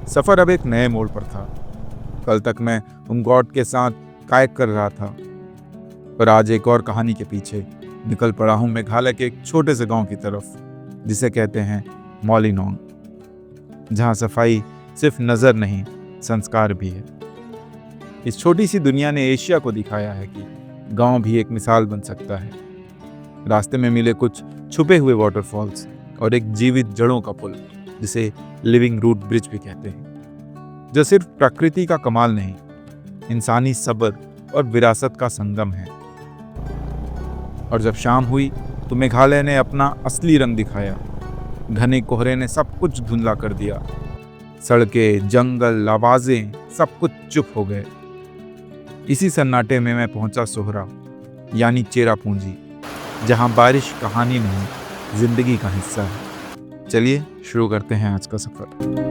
सफ़र अब एक नए मोड़ पर था। कल तक मैं उमगॉट के साथ कायक कर रहा था, पर आज एक और कहानी के पीछे निकल पड़ा हूँ मेघालय के एक छोटे से गांव की तरफ, जिसे कहते हैं मॉलिनोंग, जहाँ सफाई सिर्फ नज़र नहीं, संस्कार भी है। इस छोटी सी दुनिया ने एशिया को दिखाया है कि गांव भी एक मिसाल बन सकता है। रास्ते में मिले कुछ छुपे हुए वाटरफॉल्स और एक जीवित जड़ों का पुल, जिसे लिविंग रूट ब्रिज भी कहते हैं, जो सिर्फ प्रकृति का कमाल नहीं, इंसानी सब्र और विरासत का संगम है। और जब शाम हुई तो मेघालय ने अपना असली रंग दिखाया। घने कोहरे ने सब कुछ धुंधला कर दिया। सड़कें, जंगल, आवाजें, सब कुछ चुप हो गए। इसी सन्नाटे में मैं पहुंचा सोहरा, यानी चेरापूंजी, जहां बारिश कहानी नहीं, जिंदगी का हिस्सा है। चलिए शुरू करते हैं आज का सफर।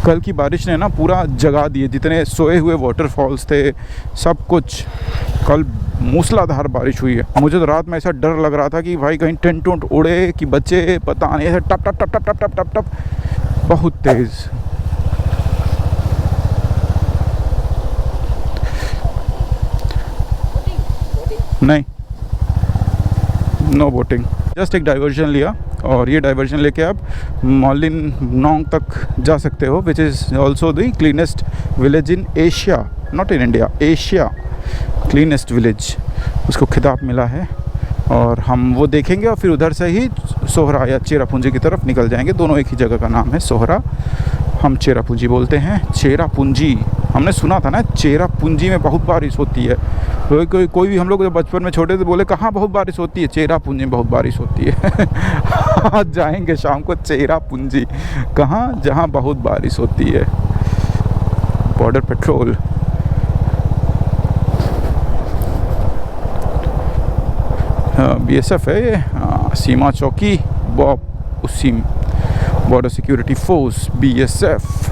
कल की बारिश ने ना पूरा जगा दिए, जितने सोए हुए वाटरफॉल्स थे, सब कुछ। कल मूसलाधार बारिश हुई है। मुझे तो रात में ऐसा डर लग रहा था कि भाई कहीं टेंट उंट उड़े कि बच्चे, पता नहीं, ऐसे टप टप टप टप टप टप टप टप, बहुत तेज। नहीं, नो बोटिंग, जस्ट एक डाइवर्जन लिया और ये डाइवर्जन लेके आप मॉलिनोंग तक जा सकते हो, which is also the cleanest village in Asia, not in India, Asia cleanest village, उसको खिताब मिला है। और हम वो देखेंगे और फिर उधर से ही सोहरा या चेरापूंजी की तरफ निकल जाएंगे। दोनों एक ही जगह का नाम है, सोहरा, हम चेरापूंजी बोलते हैं। चेरापूंजी हमने सुना था ना, चेरापूंजी में बहुत बारिश होती है। कोई भी हम लोग जब बचपन में छोटे थे बोले कहाँ बहुत बारिश होती है, चेरापूंजी में बहुत बारिश होती है। आज जाएंगे शाम को चेरापूंजी, कहाँ, जहाँ बहुत बारिश होती है। बॉर्डर पेट्रोल, BSF है ये, सीमा चौकी, उसी बॉर्डर सिक्योरिटी फोर्स, BSF।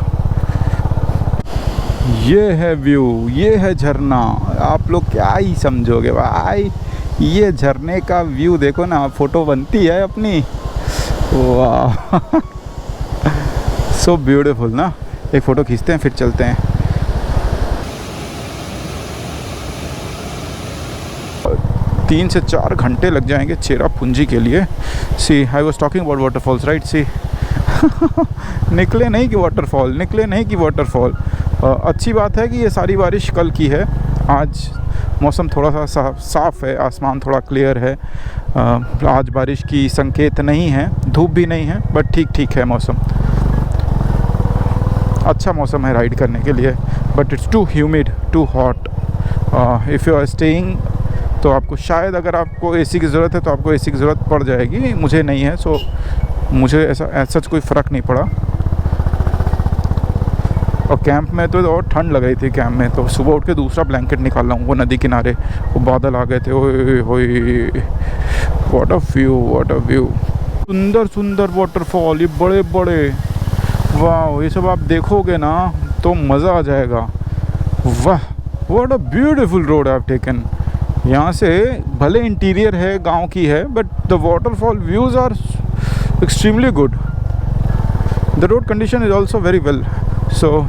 ये है व्यू, ये है झरना। आप लोग क्या ही समझोगे भाई, ये झरने का व्यू देखो ना, फोटो बनती है अपनी। वाह, सो ब्यूटीफुल ना। एक फ़ोटो खींचते हैं फिर चलते हैं। तीन से 4 घंटे लग जाएंगे चेरापूंजी के लिए। See, I was talking about waterfalls, right. सी निकले नहीं कि वाटरफॉल, निकले नहीं कि वाटरफॉल। अच्छी बात है कि ये सारी बारिश कल की है। आज मौसम थोड़ा सा साफ़ है, आसमान थोड़ा क्लियर है। आज बारिश की संकेत नहीं है, धूप भी नहीं है, बट ठीक ठीक है मौसम। अच्छा मौसम है राइड करने के लिए, but it's too humid, too hot. If you are staying, तो आपको शायद, अगर आपको एसी की ज़रूरत है तो आपको एसी की ज़रूरत पड़ जाएगी। मुझे नहीं है, सो मुझे ऐसा सच कोई फ़र्क नहीं पड़ा। और कैंप में तो और ठंड लग रही थी। कैंप में तो सुबह उठ के दूसरा ब्लैंकेट निकाला हूँ। वो नदी किनारे वो बादल आ गए थे, ओए होए, what a view, what a view. सुंदर सुंदर वाटरफॉल, ये बड़े बड़े, वाह, ये सब आप देखोगे ना तो मज़ा आ जाएगा। वाह, what a beautiful road I have taken. यहाँ से भले इंटीरियर है, गांव की है, but the waterfall views are extremely good. The road condition is also very well, so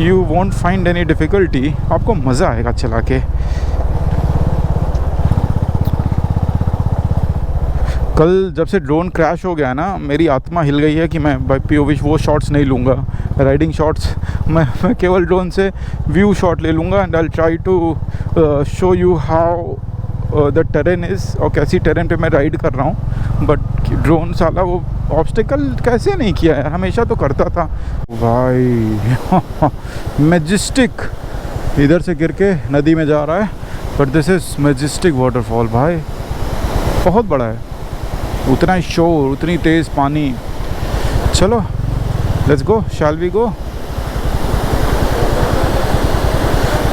you won't find any difficulty. आपको मज़ा आएगा चला के। कल जब से ड्रोन क्रैश हो गया ना, मेरी आत्मा हिल गई है कि मैं भाई POV वो शॉट्स नहीं लूँगा, राइडिंग शॉट्स। मैं केवल ड्रोन से व्यू शॉट ले लूँगा। And I try to show you how the terrain is, और कैसी टेरेन पे मैं राइड कर रहा हूँ। बट ड्रोन साला वो ऑब्स्टिकल कैसे नहीं किया यार, हमेशा तो करता था भाई। मैजेस्टिक इधर से गिर के नदी में जा रहा है, but this is majestic waterfall भाई, बहुत बड़ा है। उतना ही शोर, उतनी तेज़ पानी। चलो let's go, shall we go.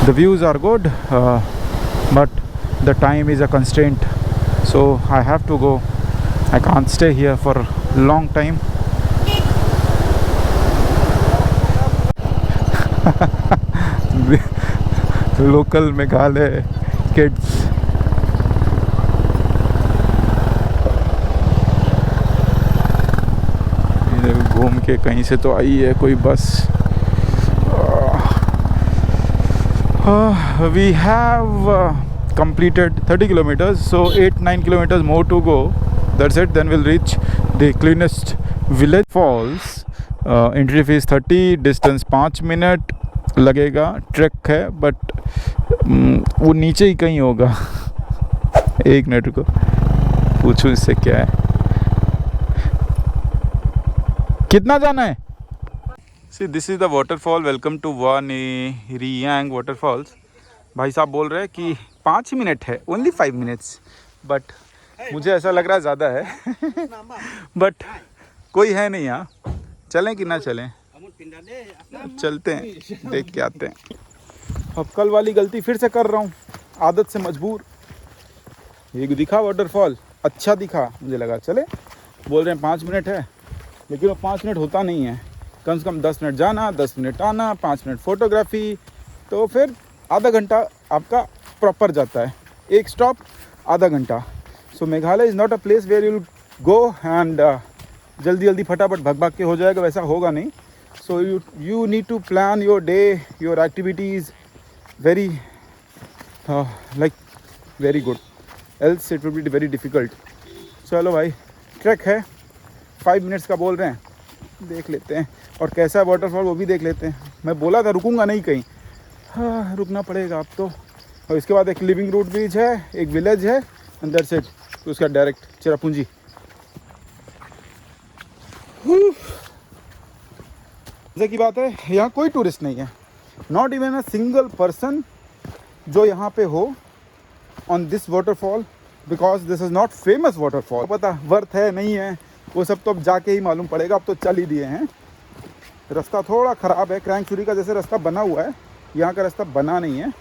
The views are good, but the time is a constraint, so I have to go. I can't stay here for a long time. Local Meghalaya kids. घूम के कहीं से तो आई है कोई बस। We have completed 30 kilometers, so 8-9 kilometers more to go. That's it. Then we'll reach the cleanest village. Falls. Entry fees 30, distance 5 minute लगेगा। Track है बट वो नीचे ही कहीं होगा। एक मिनट को पूछूं इससे क्या है, कितना जाना है। See this is the waterfall. Welcome to Riang waterfalls. भाई साहब बोल रहे हैं कि 5 मिनट है, ओनली 5 मिनट्स, बट मुझे ऐसा लग रहा है ज़्यादा है। बट कोई है नहीं यहाँ, चलें कि ना चलें? चलते हैं, देख के आते हैं। अब कल वाली गलती फिर से कर रहा हूँ, आदत से मजबूर। ये दिखा वाटरफॉल, अच्छा दिखा, मुझे लगा चले। बोल रहे हैं 5 मिनट है, लेकिन वो 5 मिनट होता नहीं है। कम से कम 10 मिनट जाना, 10 मिनट आना, 5 मिनट फोटोग्राफी, तो फिर आधा घंटा आपका प्रॉपर जाता है। एक स्टॉप आधा घंटा। So Meghalaya is not a place where you go and जल्दी जल्दी फटाफट भाग भाग के हो जाएगा, वैसा होगा नहीं। So you need to plan your day, your activities very like very good, else it will be very difficult. चलो भाई, ट्रैक है, 5 मिनट्स का बोल रहे हैं, देख लेते हैं। और कैसा है वाटरफॉल वो भी देख लेते हैं। मैं बोला था रुकूंगा नहीं कहीं, हाँ रुकना पड़ेगा अब तो। और इसके बाद एक लिविंग रूट ब्रिज है, एक विलेज है अंदर से, तो उसका डायरेक्ट चिरापुंजी। मजे की बात है, यहाँ कोई टूरिस्ट नहीं है, not even a single person जो यहाँ पे हो on this waterfall, because this is not famous waterfall. पता वर्थ है नहीं है वो सब तो अब जाके ही मालूम पड़ेगा। अब तो चल ही दिए हैं। रास्ता थोड़ा ख़राब है, क्रैंगचुरी का जैसे रास्ता बना हुआ है, यहाँ का रास्ता बना नहीं है।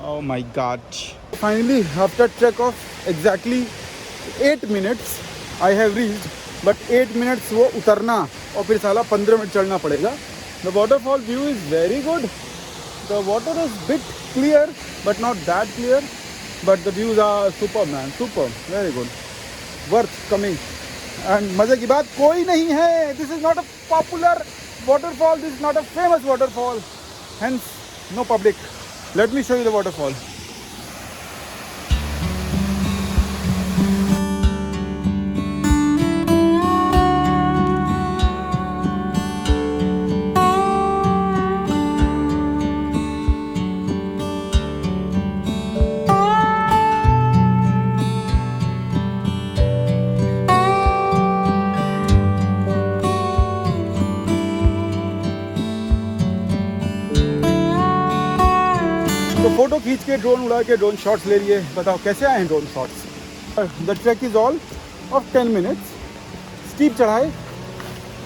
Oh my God! Finally, after trek of exactly 8 minutes, I have reached. But 8 minutes वो उतरना और फिर साला 15 मिनट चढ़ना पड़ेगा। The waterfall view is very good. The water is bit clear, but not that clear. But the views are superb, man. Superb, very good. Worth coming. And मजे की बात कोई नहीं है. This is not a popular waterfall. This is not a famous waterfall. Hence, no public. Let me show you the waterfall. तो photo खींच के drone उड़ा के ड्रोन शॉट्स ले लिए। बताओ कैसे आए हैं drone shots. The track is all of 10 minutes. Steep चढ़ाई,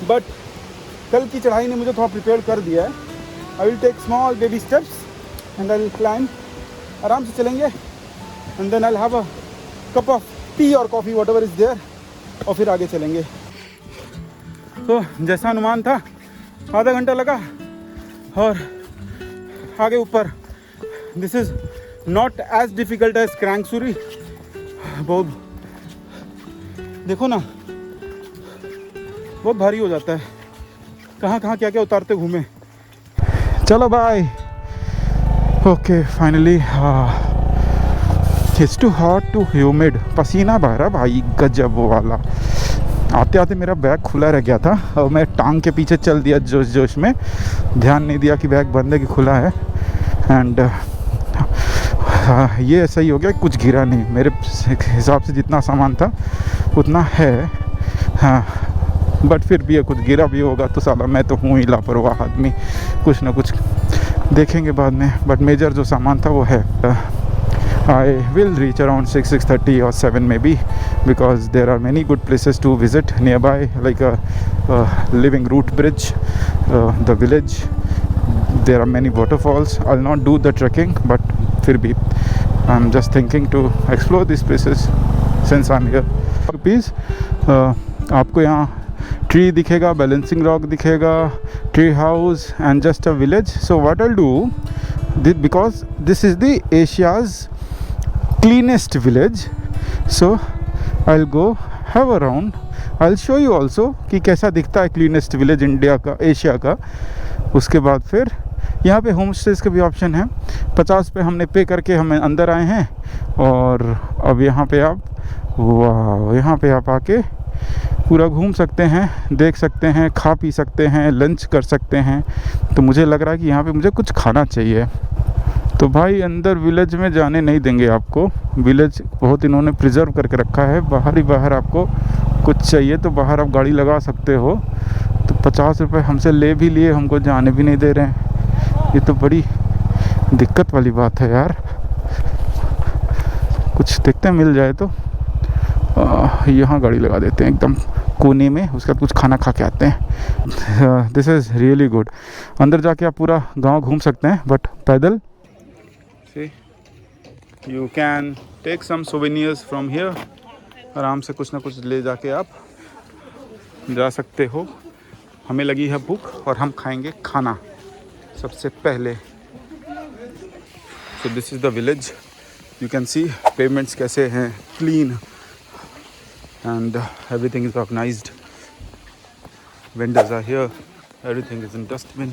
बट कल की चढ़ाई ने मुझे थोड़ा प्रिपेयर कर दिया है। I will take small baby steps and I will climb. आराम से चलेंगे and then I will have a cup of tea और coffee whatever is there, और फिर आगे चलेंगे। तो जैसा अनुमान था आधा घंटा लगा और आगे ऊपर। This is not as difficult as Krangsuri. बहुत देखो ना, बहुत भारी हो जाता है। कहाँ कहाँ क्या क्या उतारते घूमे। चलो bye. Okay finally. It's too hot too humid. पसीना बह रहा भाई गजब वो वाला। आते आते मेरा बैग खुला रह गया था और मैं टांग के पीछे चल दिया जोश जोश में, ध्यान नहीं दिया कि बैग बंद है कि खुला है। एंड ये ऐसा ही हो गया, कुछ गिरा नहीं। मेरे हिसाब से जितना सामान था उतना है, हाँ, बट फिर भी कुछ गिरा भी होगा तो साला मैं तो हूँ ही लापरवाह आदमी, कुछ ना कुछ देखेंगे बाद में। बट मेजर जो सामान था वो है। I will reach around 6:30 or 7 maybe, because there are many good places to visit nearby, like a living root bridge, the village. There are many waterfalls. I'll not do the trekking, but फिर भी I'm just thinking to explore these places since I'm here. Rupees, आपको यहाँ tree दिखेगा, balancing rock दिखेगा, tree house and just a village. So what I do, because this is the Asia's cleanest village, so I'll go have a round. I'll show you also कि कैसा दिखता है cleanest village India का, Asia का. उसके बाद फिर यहाँ पे होम स्टेज के भी ऑप्शन हैं. 50 पे हमने पे करके हम अंदर आए हैं. और अब यहाँ पे आप, वाह, यहाँ पे आप आके पूरा घूम सकते हैं, देख सकते हैं, खा पी सकते हैं, लंच कर सकते हैं. तो मुझे लग रहा है कि यहाँ पे मुझे कुछ खाना चाहिए. तो भाई अंदर विलेज में जाने नहीं देंगे आपको. विलेज बहुत इन्होंने प्रिजर्व करके रखा है. बाहर ही बाहर आपको कुछ चाहिए तो बाहर आप गाड़ी लगा सकते हो. तो 50 रुपये हमसे ले भी लिए, हमको जाने भी नहीं दे रहे हैं. ये तो बड़ी दिक्कत वाली बात है यार. कुछ देखते हैं मिल जाए तो. यहाँ गाड़ी लगा देते हैं एकदम कोने में, उसके बाद कुछ खाना खा के आते हैं. This is really good. अंदर जाके आप पूरा गांव घूम सकते हैं, बट पैदल. You can take some souvenirs from here. आराम से कुछ ना कुछ ले जाके आप जा सकते हो. हमें लगी है भूख और हम खाएंगे खाना सबसे पहले. So this is the village. You can see pavements कैसे हैं, clean and everything is organized. Vendors are here. Everything is in dustbin.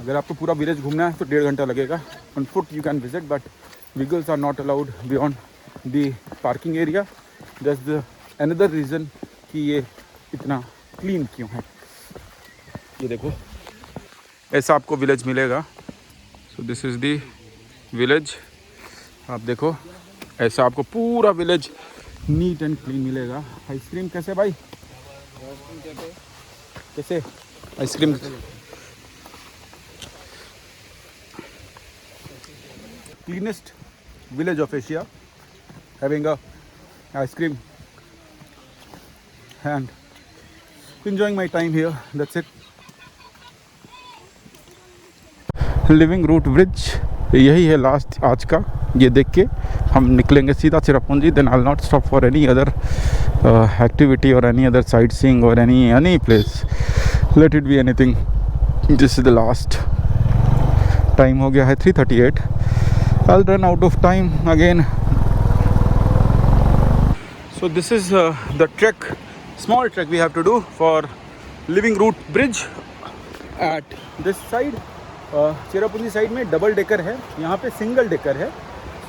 अगर आपको पूरा विलेज घूमना है तो 1.5 घंटा लगेगा. On foot you can visit, but vehicles are not allowed beyond the parking area. That's the another reason कि ये इतना क्लीन क्यों है. ये देखो ऐसा आपको विलेज मिलेगा. So this is the village. आप देखो ऐसा आपको पूरा विलेज नीट एंड क्लीन मिलेगा. आइसक्रीम कैसे भाई, कैसे ice cream? Cleanest village of Asia, having a ice cream and enjoying my time here. That's it. Living root bridge, यही है लास्ट आज का. ये देख के हम निकलेंगे सीधा Cherrapunji. Then I will not stop for any other activity और एनी अदर साइट सीइंग और any place. Let it be anything. This is the last. Time हो गया है 3:38. I'll run out of time again. So this is the trek, small trek we have to do for living root bridge at this side. Cherrapunji side में double decker है, यहाँ पे single decker है.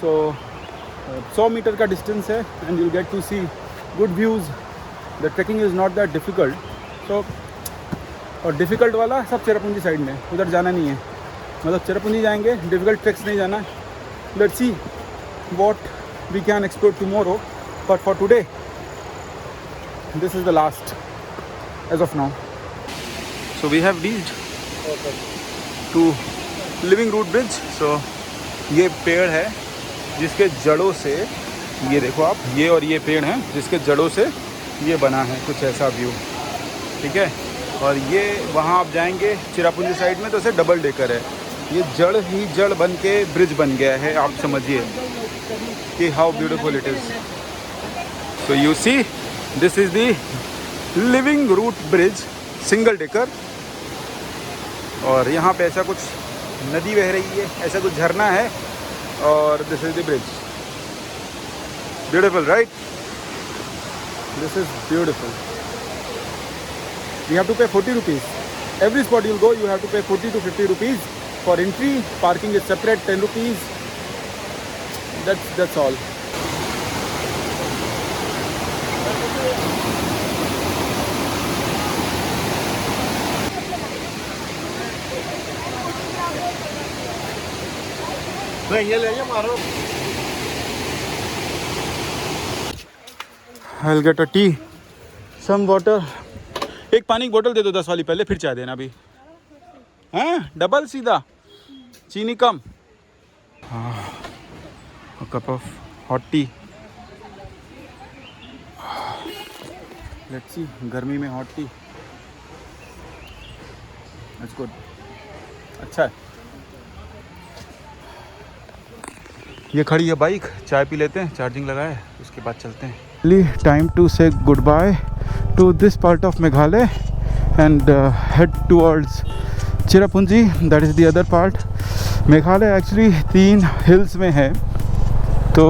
So 100 metre का distance है and you'll get to see good views. The trekking is not that difficult. So और difficult वाला सब चिरापुंजी साइड में, उधर जाना नहीं है. मतलब चिरापुंजी जाएंगे, डिफ़िकल्ट ट्रैक्स नहीं जाना. Let's see what we can explore tomorrow, but for today this is the last as of now. So we have reached to living root bridge. So ये पेड़ है जिसके जड़ों से, ये देखो आप, ये और ये पेड़ हैं जिसके जड़ों से ये बना है. कुछ ऐसा व्यू, ठीक है. और ये वहाँ आप जाएंगे चिरापुंजी साइड में तो इसे डबल डेकर है. ये जड़ ही जड़ बन के ब्रिज बन गया है. आप समझिए कि how beautiful it is. So you see this is the living root bridge, single decker. और यहाँ पे ऐसा कुछ नदी बह रही है, ऐसा कुछ झरना है. और this is the bridge. Beautiful right. This is beautiful. You have to pay 40 rupees. Every spot you'll go, you have to pay 40 to 50 rupees. For entry, parking is separate, 10 rupees. That's all. I'll get a tea, some water. एक पानी की बोतल दे दो 10 वाली पहले, फिर चाय देना अभी. हैं डबल सीधा, चीनी कम. Cup of hot tea. Let's see, गर्मी में हॉट टी, इट्स गुड. अच्छा है. ये खड़ी है बाइक, चाय पी लेते हैं, चार्जिंग लगाए, उसके बाद चलते हैं. Time to say good bye to this part of Meghalaya and head towards Cherrapunji. That is the other part. Meghalaya actually 3 hills में है, तो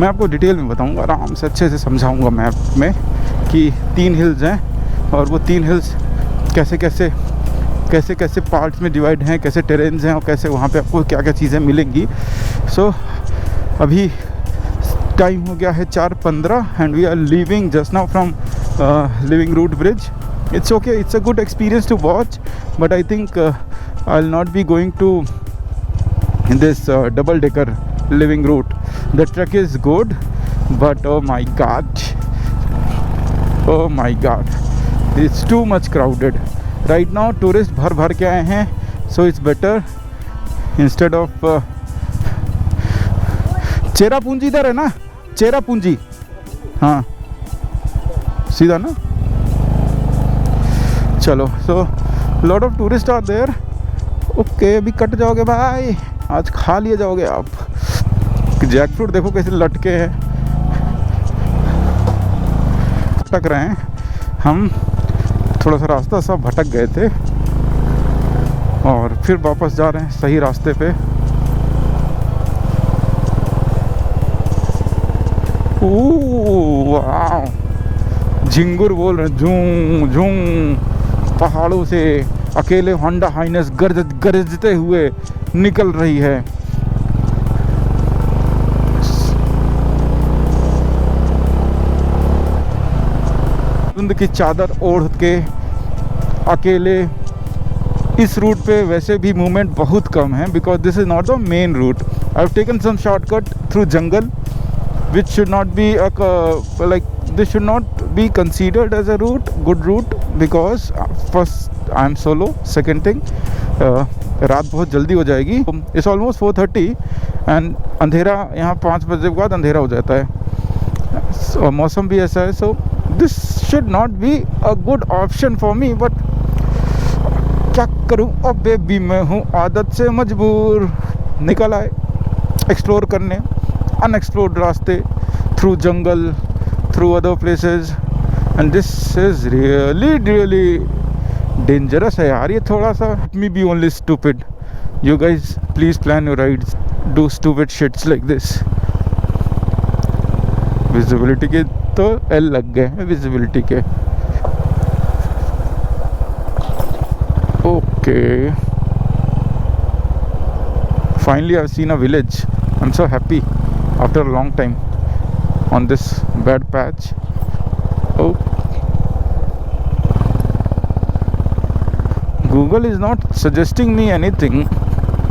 मैं आपको डिटेल में बताऊंगा, आराम से अच्छे से समझाऊंगा मैप में कि 3 हिल्स हैं और वो 3 हिल्स कैसे कैसे पार्ट्स में डिवाइड हैं, कैसे टेरेन्स हैं और कैसे वहाँ पे आपको क्या क्या चीज़ें मिलेंगी. सो अभी टाइम हो गया है 4:15 and we are leaving just now from living root bridge. It's okay, it's a good experience to watch, but I think I'll not be going to this double decker living route. The trek is good, but oh my god, it's too much crowded right now. Tourists भर के आए हैं, so it's better instead of Cherrapunji इधर है ना, चेरापूंजी, हाँ सीधा ना. चलो, so lot of tourist are there. Okay, अभी कट जाओगे भाई, आज खा लिए जाओगे आप. जैक फ्रूट देखो कैसे लटके हैं, भटक रहे हैं. हम थोड़ा सा रास्ता सब भटक गए थे और फिर वापस जा रहे हैं सही रास्ते पे. ओह वाह, झिंगुर बोल रहे, झूं झूं पहाड़ों से अकेले होंडा हाइनेस गरजते हुए निकल रही है. धुंध की चादर ओढ़ के अकेले. इस रूट पे वैसे भी मूवमेंट बहुत कम है because this is not the main route. I have taken some shortcut through jungle which should not be this should not be considered as a good route because first I am solo, second thing रात बहुत जल्दी हो जाएगी. It's almost 4:30 and अंधेरा यहाँ 5 बजे के बाद अंधेरा हो जाता है और मौसम भी ऐसा है. so this should not be a good option for me, but क्या करूँ, अब बेबी मैं हूँ आदत से मजबूर. निकल आए एक्सप्लोर करने unexplored रास्ते, through jungle, through other places, and this is really dangerous है यार ये थोड़ा सा. Let me be only stupid. You guys please plan your rides, do stupid shits like this. Visibility के तो L लग गए हैं visibility के. Okay, finally I've seen a village. I'm so happy after a long time on this bad patch. Oh, Google is not suggesting me anything.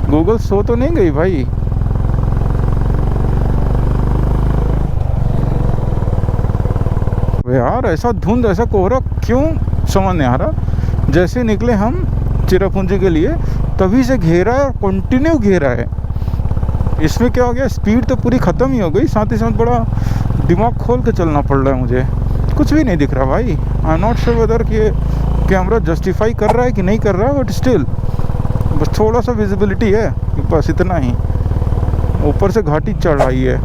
Google सो तो नहीं गई भाई. यार ऐसा धुंध, ऐसा कोहरा क्यों समझ नहीं आ रहा. जैसे निकले हम चेरापूंजी के लिए तभी से घेरा है और कंटिन्यू घेरा है. इसमें क्या हो गया, स्पीड तो पूरी ख़त्म ही हो गई, साथ ही साथ बड़ा दिमाग खोल के चलना पड़ रहा है मुझे. कुछ भी नहीं दिख रहा भाई. I am not sure whether कि कैमरा जस्टिफाई कर रहा है कि नहीं कर रहा है, बट स्टिल बस थोड़ा सा विजिबिलिटी है, बस इतना ही. ऊपर से घाटी चढ़ रही है.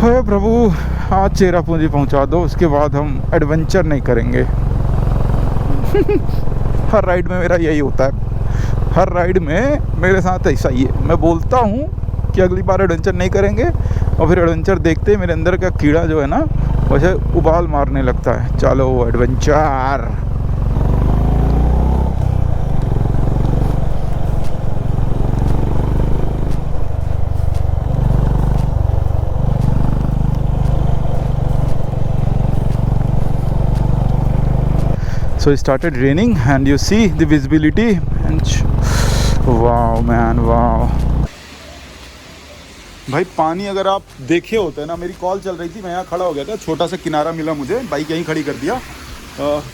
हे प्रभु, आज चेरापूंजी पहुंचा दो, उसके बाद हम एडवेंचर नहीं करेंगे. हर राइड में मेरा यही होता है, हर राइड में मेरे साथ ऐसा ही है. मैं बोलता हूँ कि अगली बार एडवेंचर नहीं करेंगे और फिर एडवेंचर देखते मेरे अंदर का कीड़ा जो है ना वैसे उबाल मारने लगता है. चलो adventure. So it started raining and you see the visibility and wow man, wow. भाई पानी अगर आप देखे होते ना, मेरी कॉल चल रही थी, मैं यहाँ खड़ा हो गया था, छोटा सा किनारा मिला मुझे, बाइक यहीं खड़ी कर दिया.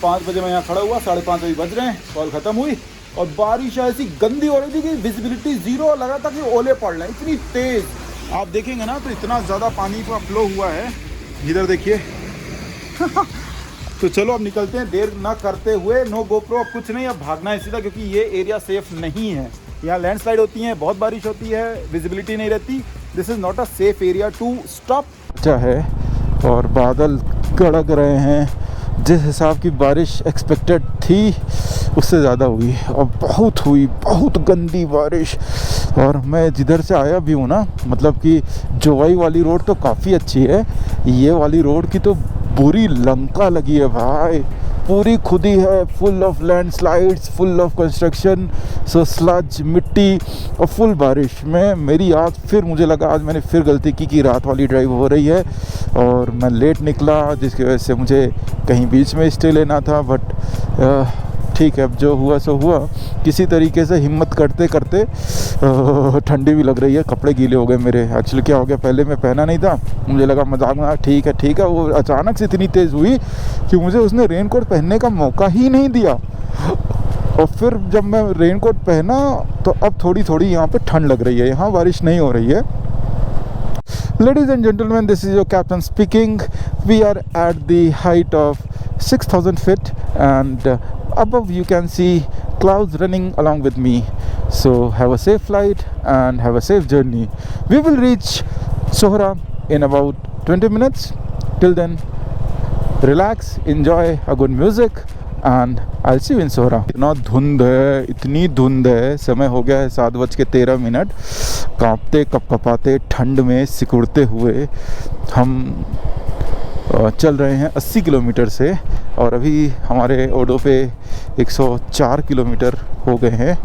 5 बजे मैं यहाँ खड़ा हुआ, 5:30 बजे बज रहे हैं, कॉल ख़त्म हुई और बारिश ऐसी गंदी हो रही थी कि विजिबिलिटी 0, लगा था कि ओले पड़ रहे हैं, इतनी तेज़. आप देखेंगे ना तो इतना ज़्यादा पानी का फ्लो हुआ है. इधर देखिए. तो चलो अब निकलते हैं, देर ना करते हुए. नो गोप्रो, अब कुछ नहीं, अब भागना है सीधा, क्योंकि ये एरिया सेफ नहीं है. यहाँ लैंडस्लाइड होती हैं, बहुत बारिश होती है, विजिबिलिटी नहीं रहती. This is not a safe area to stop. अच्छा है और बादल गड़क रहे हैं जिस हिसाब की बारिश एक्सपेक्टेड थी उससे ज़्यादा हुई और बहुत हुई, बहुत गंदी बारिश। और मैं जिधर से आया भी हूँ ना, मतलब कि जोवाई वाली रोड तो काफ़ी अच्छी है, ये वाली रोड की तो बुरी लंका लगी है भाई। पूरी खुदी है, full of landslides, full of construction, so sludge, मिट्टी और फुल बारिश में मेरी आज फिर मुझे लगा आज मैंने फिर गलती की कि रात वाली ड्राइव हो रही है और मैं लेट निकला, जिसकी वजह से मुझे कहीं बीच में स्टे लेना था। बट ठीक है, अब जो हुआ सो हुआ। किसी तरीके से हिम्मत करते करते ठंडी भी लग रही है, कपड़े गीले हो गए मेरे। एक्चुअली क्या हो गया, पहले मैं पहना नहीं था, मुझे लगा मजाक में ठीक है। वो अचानक से इतनी तेज़ हुई कि मुझे उसने रेनकोट पहनने का मौका ही नहीं दिया। और फिर जब मैं रेनकोट पहना तो अब थोड़ी थोड़ी यहाँ पे ठंड लग रही है, यहाँ बारिश नहीं हो रही है। Ladies and gentlemen, this is your captain speaking. We are at the height of 6,000 feet and above you can see clouds running along with me. So have a safe flight and have a safe journey. We will reach Sohra in about 20 minutes. Till then, relax, enjoy a good music and I'll see you in Sohra. इतनी धुंध है, समय हो गया है 7:13। कांपते कपकपाते ठंड में सिकुड़ते हुए हम चल रहे हैं 80 किलोमीटर से और अभी हमारे ओडो पे 104 किलोमीटर हो गए हैं।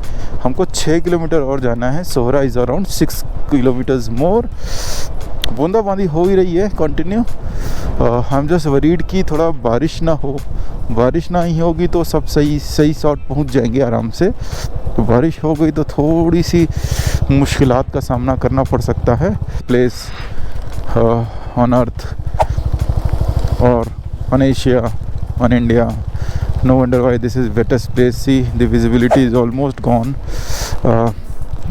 हमको 6 किलोमीटर और जाना है। सोहरा इज़ अराउंड 6 किलोमीटर्स मोर। बूंदाबांदी हो ही रही है कंटिन्यू। हम जस्ट वरीड की थोड़ा बारिश ना हो, बारिश ना ही होगी तो सब सही शॉट पहुंच जाएंगे आराम से। तो बारिश हो गई तो थोड़ी सी मुश्किलात का सामना करना पड़ सकता है। Place on earth or on Asia, on India. No wonder why this is wettest place. See, the visibility is almost gone.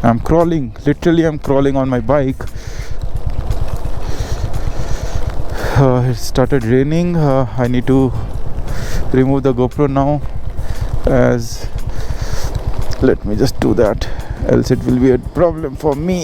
I'm crawling, literally I'm crawling on my bike. It started raining. I need to remove the GoPro now, as let me just do that, else it will be a problem for me.